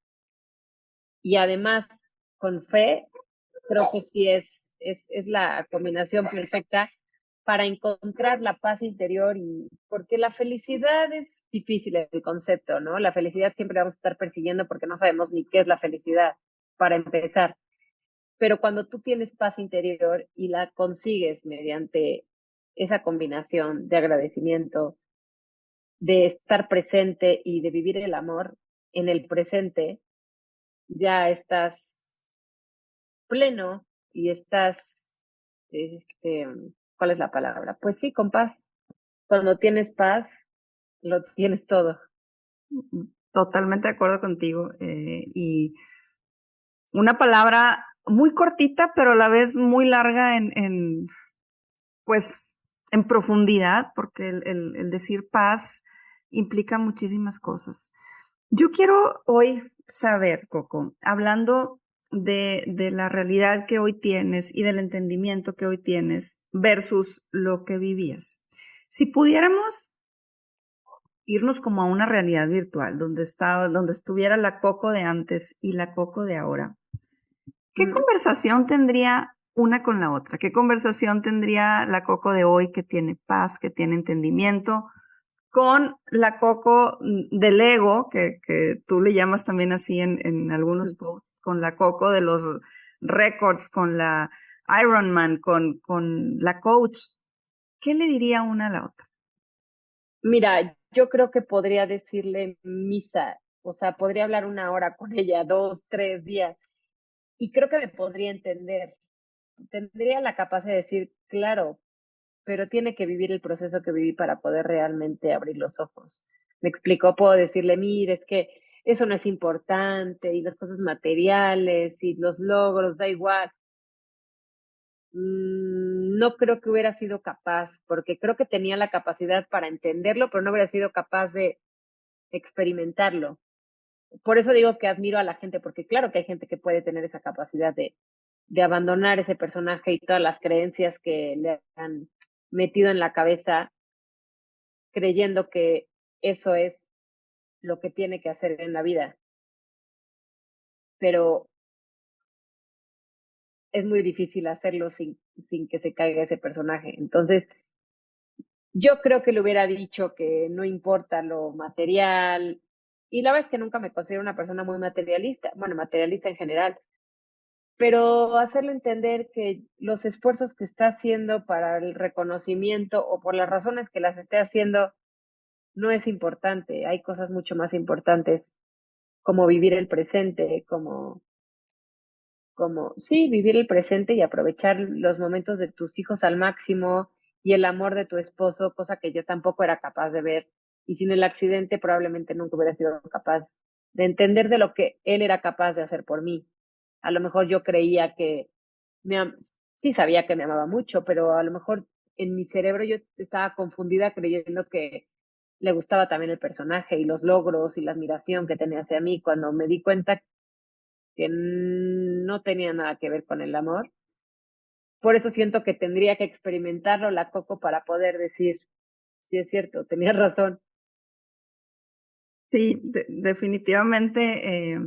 Y además, con fe, creo que sí es la combinación perfecta para encontrar la paz interior y porque la felicidad es difícil el concepto, ¿no? La felicidad siempre vamos a estar persiguiendo porque no sabemos ni qué es la felicidad, para empezar. Pero cuando tú tienes paz interior y la consigues mediante esa combinación de agradecimiento, de estar presente y de vivir el amor en el presente, ya estás pleno y estás, este, ¿cuál es la palabra? Pues sí, con paz. Cuando tienes paz, lo tienes todo. Totalmente de acuerdo contigo. Y una palabra muy cortita, pero a la vez muy larga pues, en profundidad, porque el decir paz implica muchísimas cosas. Yo quiero hoy saber, Coco, hablando de la realidad que hoy tienes y del entendimiento que hoy tienes versus lo que vivías. Si pudiéramos irnos como a una realidad virtual, donde estuviera la Coco de antes y la Coco de ahora, ¿qué conversación tendría una con la otra? ¿Qué conversación tendría la Coco de hoy que tiene paz, que tiene entendimiento, con la Coco del ego, que tú le llamas también así en algunos posts, con la Coco de los récords, con la Ironman, con la coach? ¿Qué le diría una a la otra? Mira, yo creo que podría decirle misa, o sea, podría hablar una hora con ella, 2, 3 días, y creo que me podría entender. Tendría la capacidad de decir, claro, pero tiene que vivir el proceso que viví para poder realmente abrir los ojos. Me explicó, puedo decirle, mire, es que eso no es importante y las cosas materiales y los logros, da igual. No creo que hubiera sido capaz, porque creo que tenía la capacidad para entenderlo, pero no hubiera sido capaz de experimentarlo. Por eso digo que admiro a la gente, porque claro que hay gente que puede tener esa capacidad de abandonar ese personaje y todas las creencias que le han metido en la cabeza, creyendo que eso es lo que tiene que hacer en la vida. Pero es muy difícil hacerlo sin que se caiga ese personaje. Entonces, yo creo que le hubiera dicho que no importa lo material, y la verdad es que nunca me considero una persona muy materialista, bueno, materialista en general, pero hacerle entender que los esfuerzos que está haciendo para el reconocimiento o por las razones que las esté haciendo no es importante, hay cosas mucho más importantes como vivir el presente, sí, vivir el presente y aprovechar los momentos de tus hijos al máximo y el amor de tu esposo, cosa que yo tampoco era capaz de ver. Y sin el accidente probablemente nunca hubiera sido capaz de entender de lo que él era capaz de hacer por mí. A lo mejor yo creía que sí sabía que me amaba mucho, pero a lo mejor en mi cerebro yo estaba confundida creyendo que le gustaba también el personaje y los logros y la admiración que tenía hacia mí, cuando me di cuenta que no tenía nada que ver con el amor. Por eso siento que tendría que experimentarlo la Coco para poder decir, sí es cierto, tenía razón. Sí, definitivamente,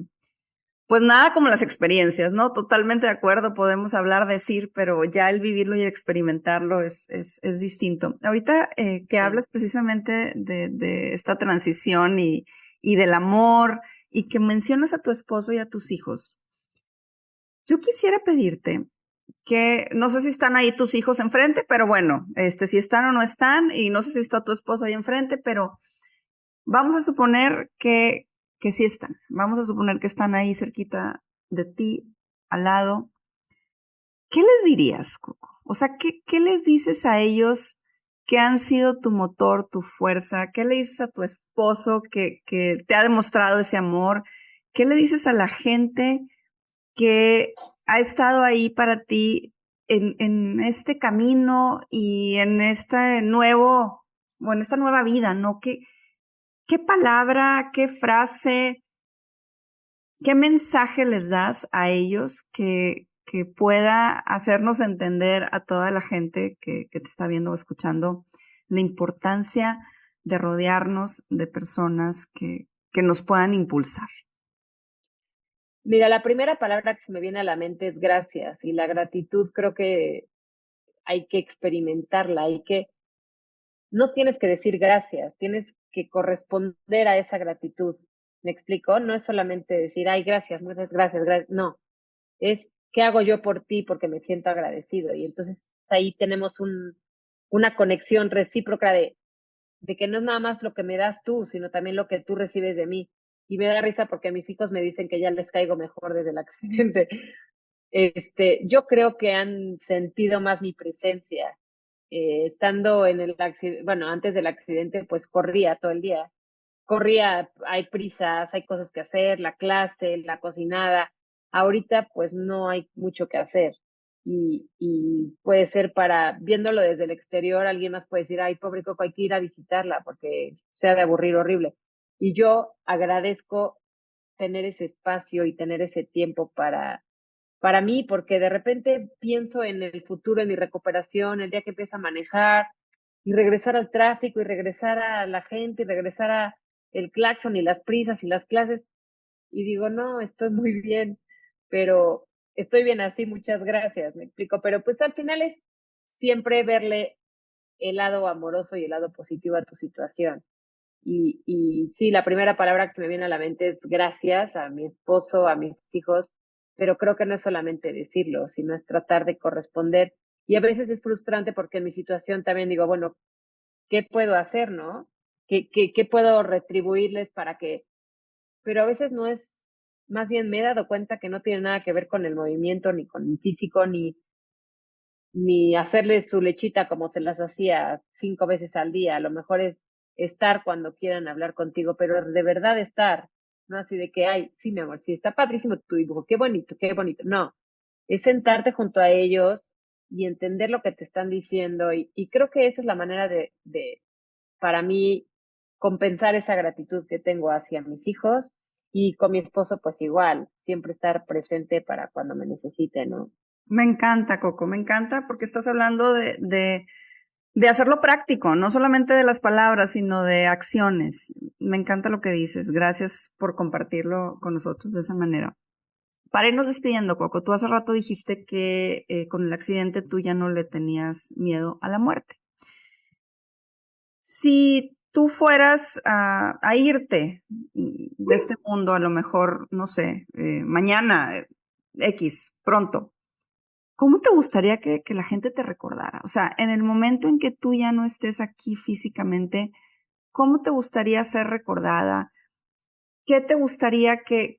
pues nada como las experiencias, ¿no? Totalmente de acuerdo, podemos hablar, decir, pero ya el vivirlo y el experimentarlo es distinto. Ahorita que Sí. hablas precisamente de esta transición y del amor y que mencionas a tu esposo y a tus hijos, yo quisiera pedirte que, no sé si están ahí tus hijos enfrente, pero bueno, si están o no están, y no sé si está tu esposo ahí enfrente, pero vamos a suponer que sí están. Vamos a suponer que están ahí cerquita de ti, al lado. ¿Qué les dirías, Coco? O sea, ¿qué les dices a ellos que han sido tu motor, tu fuerza? ¿Qué le dices a tu esposo que te ha demostrado ese amor? ¿Qué le dices a la gente que ha estado ahí para ti en este camino y en este nuevo, bueno, esta nueva vida, ¿no? ¿Qué palabra, qué frase, qué mensaje les das a ellos que pueda hacernos entender a toda la gente que te está viendo o escuchando la importancia de rodearnos de personas que nos puedan impulsar? Mira, la primera palabra que se me viene a la mente es gracias, y la gratitud creo que hay que experimentarla, no tienes que decir gracias, tienes que corresponder a esa gratitud. ¿Me explico? No es solamente decir, ay, gracias, muchas gracias, gracias. No, es qué hago yo por ti porque me siento agradecido. Y entonces ahí tenemos una conexión recíproca de que no es nada más lo que me das tú, sino también lo que tú recibes de mí. Y me da risa porque mis hijos me dicen que ya les caigo mejor desde el accidente. Yo creo que han sentido más mi presencia. Estando en el accidente, bueno, antes del accidente, pues corría todo el día. Corría, hay prisas, hay cosas que hacer, la clase, la cocinada. Ahorita, pues no hay mucho que hacer. Y puede ser viéndolo desde el exterior, alguien más puede decir, ay, pobre Coco, hay que ir a visitarla porque se ha de aburrir horrible. Y yo agradezco tener ese espacio y tener ese tiempo para mí, porque de repente pienso en el futuro, en mi recuperación, el día que empiece a manejar y regresar al tráfico y regresar a la gente y regresar a el claxon y las prisas y las clases y digo, no, estoy muy bien, pero estoy bien así, muchas gracias, me explico, pero pues al final es siempre verle el lado amoroso y el lado positivo a tu situación. Y sí, la primera palabra que se me viene a la mente es gracias a mi esposo, a mis hijos, pero creo que no es solamente decirlo, sino es tratar de corresponder. Y a veces es frustrante porque en mi situación también digo, bueno, ¿qué puedo hacer, no? ¿Qué puedo retribuirles para que? Pero a veces no es, más bien me he dado cuenta que no tiene nada que ver con el movimiento, ni con el físico, ni hacerles su lechita como se las hacía 5 veces al día. A lo mejor es estar cuando quieran hablar contigo, pero de verdad estar, no así de que, ay, sí, mi amor, sí, está padrísimo tu dibujo, qué bonito, qué bonito. No, es sentarte junto a ellos y entender lo que te están diciendo. Y creo que esa es la manera para mí, compensar esa gratitud que tengo hacia mis hijos y con mi esposo, pues igual, siempre estar presente para cuando me necesite, ¿no? Me encanta, Coco, me encanta porque estás hablando de hacerlo práctico, no solamente de las palabras, sino de acciones. Me encanta lo que dices. Gracias por compartirlo con nosotros de esa manera. Para irnos despidiendo, Coco, tú hace rato dijiste que con el accidente tú ya no le tenías miedo a la muerte. Si tú fueras a irte de este mundo, a lo mejor, no sé, mañana, X, pronto, ¿cómo te gustaría que la gente te recordara? O sea, en el momento en que tú ya no estés aquí físicamente, ¿cómo te gustaría ser recordada? ¿Qué te gustaría que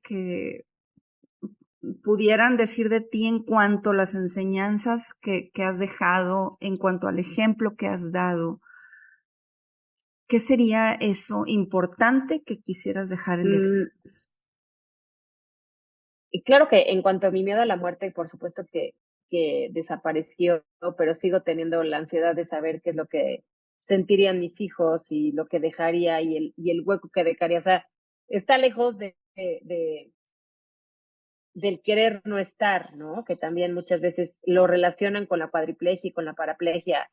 pudieran decir de ti en cuanto a las enseñanzas que has dejado, en cuanto al ejemplo que has dado? ¿Qué sería eso importante que quisieras dejar el día que no Mm, estés? y claro que en cuanto a mi miedo a la muerte, por supuesto que que desapareció, pero sigo teniendo la ansiedad de saber qué es lo que sentirían mis hijos y lo que dejaría y el hueco que dejaría. O sea, está lejos del querer no estar, ¿no? Que también muchas veces lo relacionan con la cuadriplegia y con la paraplegia.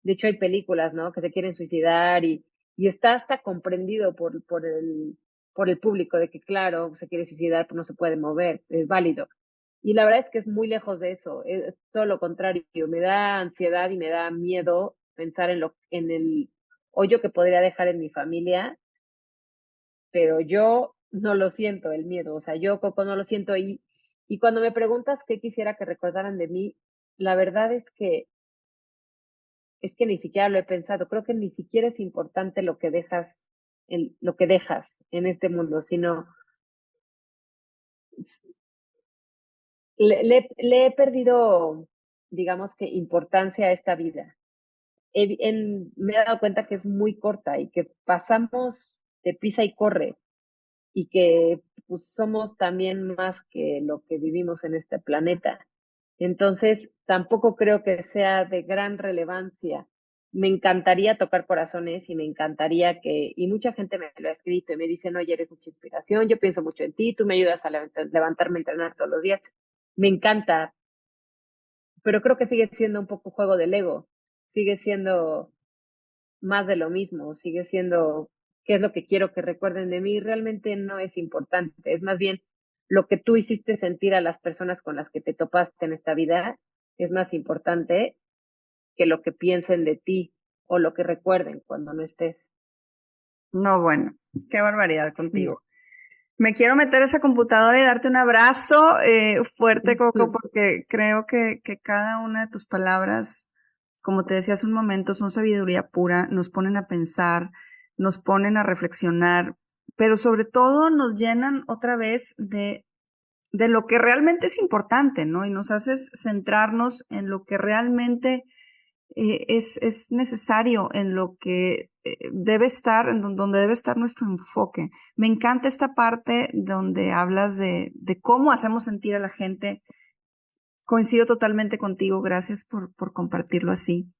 De hecho, hay películas, ¿no? Que se quieren suicidar y está hasta comprendido por el público de que, claro, se quiere suicidar, pero no se puede mover, es válido. Y la verdad es que es muy lejos de eso, es todo lo contrario, me da ansiedad y me da miedo pensar en el hoyo que podría dejar en mi familia, pero yo no lo siento, el miedo, o sea, yo, Coco, no lo siento. Y cuando me preguntas qué quisiera que recordaran de mí, la verdad es que ni siquiera lo he pensado. Creo que ni siquiera es importante lo que dejas en este mundo, sino le he perdido, digamos que, importancia a esta vida. Me he dado cuenta que es muy corta y que pasamos de pisa y corre y que pues, somos también más que lo que vivimos en este planeta. Entonces, tampoco creo que sea de gran relevancia. Me encantaría tocar corazones y me encantaría y mucha gente me lo ha escrito y me dicen, oye, eres mucha inspiración, yo pienso mucho en ti, tú me ayudas a levantarme a entrenar todos los días. Me encanta, pero creo que sigue siendo un poco juego del ego, sigue siendo más de lo mismo, sigue siendo qué es lo que quiero que recuerden de mí, realmente no es importante, es más bien lo que tú hiciste sentir a las personas con las que te topaste en esta vida, es más importante que lo que piensen de ti o lo que recuerden cuando no estés. No, bueno, qué barbaridad contigo. Me quiero meter a esa computadora y darte un abrazo fuerte, Coco, porque creo que cada una de tus palabras, como te decía hace un momento, son sabiduría pura, nos ponen a pensar, nos ponen a reflexionar, pero sobre todo nos llenan otra vez de lo que realmente es importante, ¿no? Y nos haces centrarnos en lo que realmente es necesario, en lo que debe estar, donde debe estar nuestro enfoque. Me encanta esta parte donde hablas de cómo hacemos sentir a la gente. Coincido totalmente contigo, gracias por compartirlo así.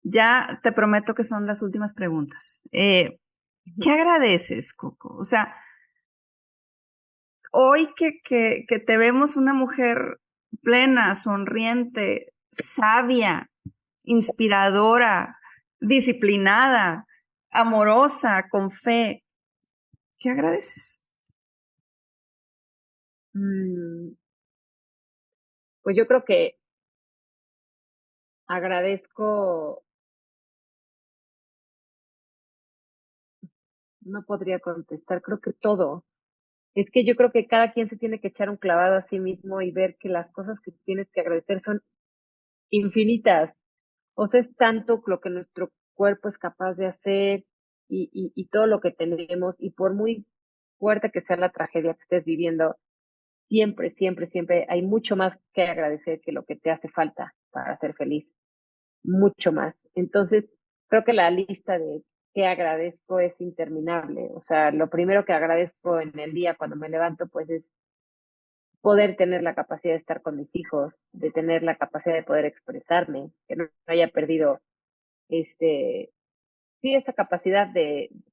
Ya te prometo que son las últimas preguntas. ¿Qué agradeces, Coco? O sea, hoy que te vemos una mujer plena, sonriente, sabia, inspiradora, disciplinada, amorosa, con fe, ¿qué agradeces? Pues yo creo que agradezco, no podría contestar, creo que todo. Es que yo creo que cada quien se tiene que echar un clavado a sí mismo y ver que las cosas que tienes que agradecer son infinitas. O sea, es tanto lo que nuestro cuerpo es capaz de hacer y todo lo que tenemos, y por muy fuerte que sea la tragedia que estés viviendo, siempre, siempre, siempre hay mucho más que agradecer que lo que te hace falta para ser feliz, mucho más. Entonces, creo que la lista de qué agradezco es interminable. O sea, lo primero que agradezco en el día cuando me levanto, pues es poder tener la capacidad de estar con mis hijos, de tener la capacidad de poder expresarme, que no haya perdido este, sí, esa capacidad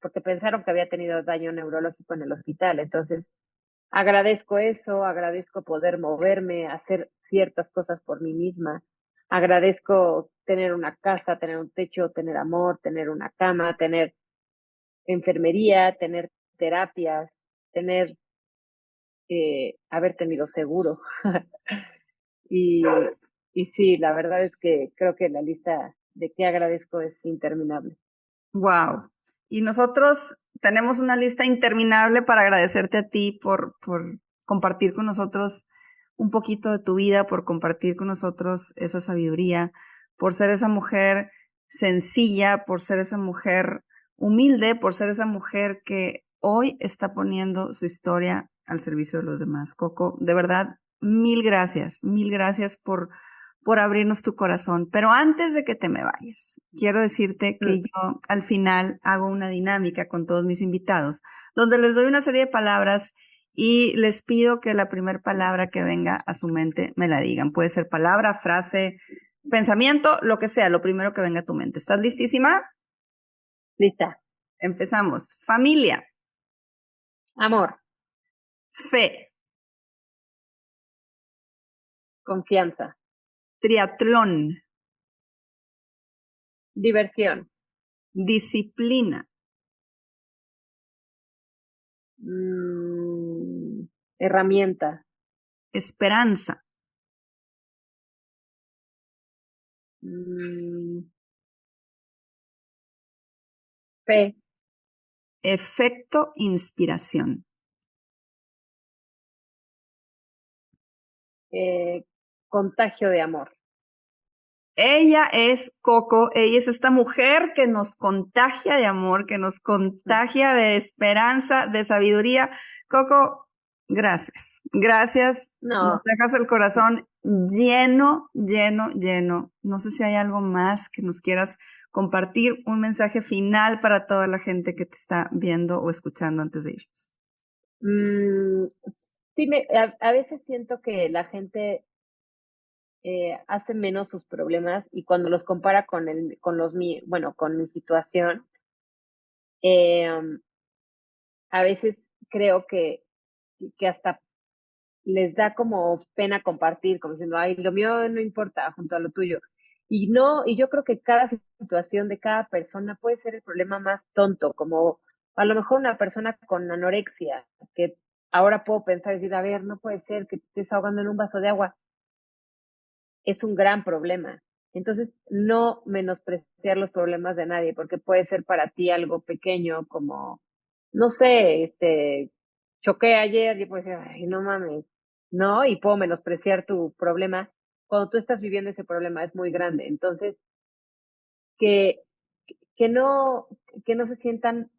porque pensaron que había tenido daño neurológico en el hospital. Entonces, agradezco eso, agradezco poder moverme, hacer ciertas cosas por mí misma, agradezco tener una casa, tener un techo, tener amor, tener una cama, tener enfermería, tener terapias, haber tenido seguro. y, y sí, la verdad es que creo que la lista de qué agradezco es interminable. Wow. Y nosotros tenemos una lista interminable para agradecerte a ti por compartir con nosotros un poquito de tu vida, por compartir con nosotros esa sabiduría, por ser esa mujer sencilla, por ser esa mujer humilde, por ser esa mujer que hoy está poniendo su historia al servicio de los demás. Coco, de verdad, mil gracias por abrirnos tu corazón. Pero antes de que te me vayas, quiero decirte que yo al final hago una dinámica con todos mis invitados, donde les doy una serie de palabras y les pido que la primera palabra que venga a su mente me la digan. Puede ser palabra, frase, pensamiento, lo que sea, lo primero que venga a tu mente. ¿Estás listísima? Lista. Empezamos. Familia. Amor. Fe. Confianza. Triatlón. Diversión. Disciplina. Herramienta. Esperanza. Fe. Efecto inspiración. Contagio de amor. Ella es Coco, ella es esta mujer que nos contagia de amor, que nos contagia de esperanza, de sabiduría. Coco, gracias. Gracias. No. Nos dejas el corazón lleno, lleno, lleno. No sé si hay algo más que nos quieras compartir, un mensaje final para toda la gente que te está viendo o escuchando antes de irnos. Sí, a veces siento que la gente hace menos sus problemas y cuando los compara con mi situación, a veces creo que hasta les da como pena compartir, como diciendo, ay, lo mío no importa junto a lo tuyo. Y no, y yo creo que cada situación de cada persona puede ser el problema más tonto, como a lo mejor una persona con anorexia, que ahora puedo pensar y decir, a ver, no puede ser que te estés ahogando en un vaso de agua. Es un gran problema. Entonces, no menospreciar los problemas de nadie, porque puede ser para ti algo pequeño, como, no sé, choqué ayer y puedes decir, ay, no mames, no, y puedo menospreciar tu problema. Cuando tú estás viviendo ese problema es muy grande. Entonces, que, que no, que no se sientan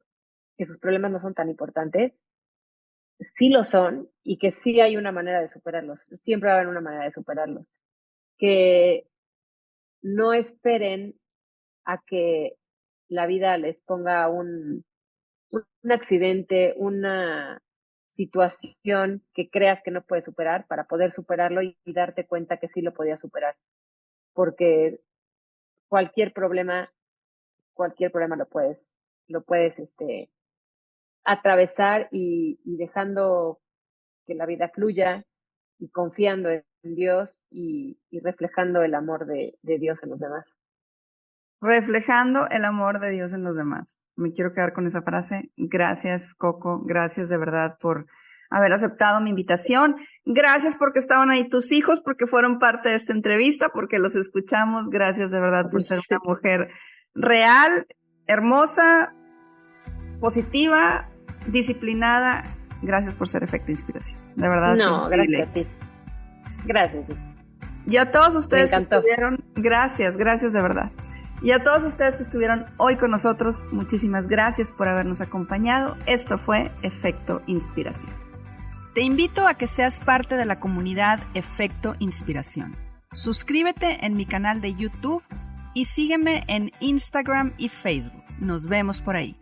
que sus problemas no son tan importantes, sí lo son, y que sí hay una manera de superarlos. Siempre va a haber una manera de superarlos. Que no esperen a que la vida les ponga un accidente, una situación que creas que no puedes superar para poder superarlo y darte cuenta que sí lo podías superar. Porque cualquier problema lo puedes atravesar y dejando que la vida fluya y confiando en Dios y reflejando el amor de Dios en los demás. Reflejando el amor de Dios en los demás. Me quiero quedar con esa frase. Gracias, Coco. Gracias de verdad por haber aceptado mi invitación. Gracias porque estaban ahí tus hijos, porque fueron parte de esta entrevista, porque los escuchamos. Gracias de verdad por ser una mujer real, hermosa, positiva, disciplinada. Gracias por ser efecto inspiración. De verdad. No, gracias a ti. Gracias. Y a todos ustedes que encantó. estuvieron, gracias de verdad. Y a todos ustedes que estuvieron hoy con nosotros, muchísimas gracias por habernos acompañado. Esto fue Efecto Inspiración. Te invito a que seas parte de la comunidad Efecto Inspiración. Suscríbete en mi canal de YouTube y sígueme en Instagram y Facebook. Nos vemos por ahí.